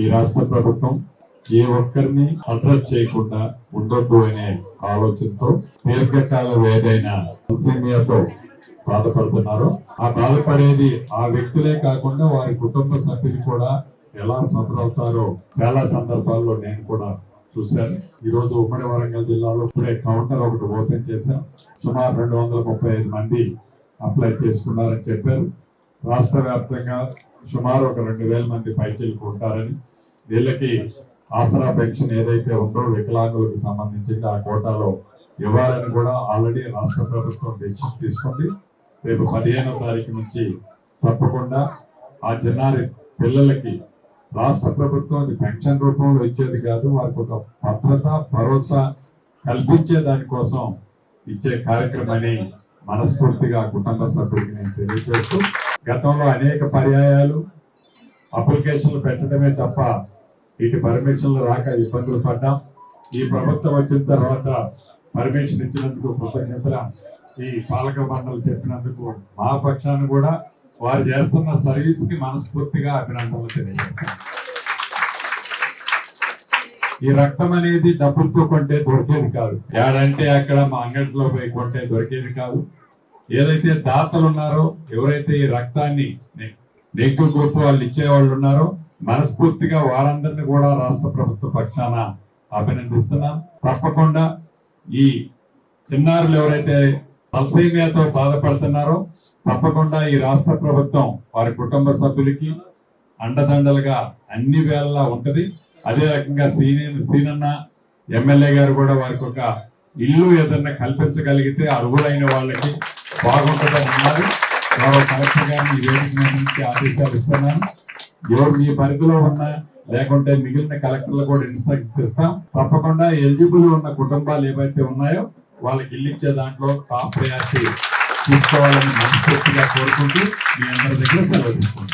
ఈ రాష్ట్ర ప్రభుత్వం ఏ ఒక్కరిని అడ్రస్ చేయకుండా ఉండొద్దు అనే ఆలోచనతో దీర్ఘకాల వేదైన తలసేమియాతో బాధపడుతున్నారు. ఆ బాధపడేది ఆ వ్యక్తులే కాకుండా వారి కుటుంబ సభ్యులు కూడా ఎలా సఫర్ అవుతారో చాలా సందర్భాల్లో నేను కూడా చూశాను. ఈ రోజు ఉమ్మడి వరంగల్ జిల్లాలో ఇప్పుడే కౌంటర్ ఒకటి ఓపెన్ చేశాం. సుమారు 235 మంది అప్లై చేసుకున్నారని చెప్పారు. రాష్ట్ర వ్యాప్తంగా సుమారు ఒక 2000 మంది పైచీలకు ఉంటారని, వీళ్ళకి ఆసరా పెన్షన్ ఏదైతే ఉందో వికలాంగులకు సంబంధించింది ఆ కోటాలో ఇవ్వాలని కూడా ఆల్రెడీ రాష్ట్ర ప్రభుత్వం డెసిషన్ తీసుకుంది. రేపు 15వ తారీఖు నుంచి తప్పకుండా ఆ చిన్నారి పిల్లలకి రాష్ట్ర ప్రభుత్వం అది పెన్షన్ రూపంలో ఇచ్చేది కాదు, వారికి ఒక భద్రత భరోసా కల్పించే దానికోసం ఇచ్చే కార్యక్రమాన్ని మనస్ఫూర్తిగా కుటుంబ సభ్యులకి నేను తెలియజేస్తూ, గతంలో అనేక పర్యాయాలు అప్లికేషన్లు పెట్టడమే తప్ప ఇటు పర్మిషన్లు రాక ఇబ్బందులు పడ్డాం. ఈ ప్రభుత్వం వచ్చిన తర్వాత పర్మిషన్ ఇచ్చినందుకు కృతజ్ఞతలు. ఈ పాలక మండలి చెప్పినందుకు మా పక్షాన్ని కూడా వారు చేస్తున్న సర్వీస్ కి మనస్ఫూర్తిగా అభినందనలు తెలియజేస్తాం. ఈ రక్తం అనేది డబ్బులతో కొంటే దొరికేది కాదు, ఏడంటే అక్కడ మా అంగడిలో పోయి కొంటే దొరికేది కాదు. ఏదైతే దాతలు ఉన్నారో, ఎవరైతే ఈ రక్తాన్ని నెగిటివ్ గ్రూప్ వాళ్ళు ఇచ్చేవాళ్ళు ఉన్నారో, మనస్ఫూర్తిగా వారందరినీ కూడా రాష్ట్ర ప్రభుత్వ పక్షాన అభినందిస్తున్నాం. తప్పకుండా ఈ చిన్నారులు ఎవరైతే తలసేమియాతో బాధపడుతున్నారో తప్పకుండా ఈ రాష్ట్ర ప్రభుత్వం వారి కుటుంబ సభ్యులకి అండదండలుగా అన్ని వేళలా ఉంటది. అదే రకంగా సీనన్న ఎమ్మెల్యే గారు కూడా వారికి ఒక ఇల్లు ఏదన్నా కల్పించగలిగితే అర్హులైన వాళ్ళకి బాగుంటుందని అన్నారు. కలెక్టర్ గారిని ఈ వేదిక నుంచి ఆదేశాలు ఇస్తున్నాను. ఎవరు మీ పరిధిలో ఉన్నా లేకుంటే మిగిలిన కలెక్టర్లు కూడా ఇన్స్ట్రక్షన్ ఇస్తాం. తప్పకుండా ఎలిజిబుల్ ఉన్న కుటుంబాలు ఏవైతే ఉన్నాయో వాళ్ళకి ఇల్లు ఇచ్చే దాంట్లో టాప్ ప్రయారిటీ తీసుకోవాలని మనస్ఫూర్తిగా కోరుకుంటూ మీ అందరి దగ్గర సెలవు తీసుకుంటాం.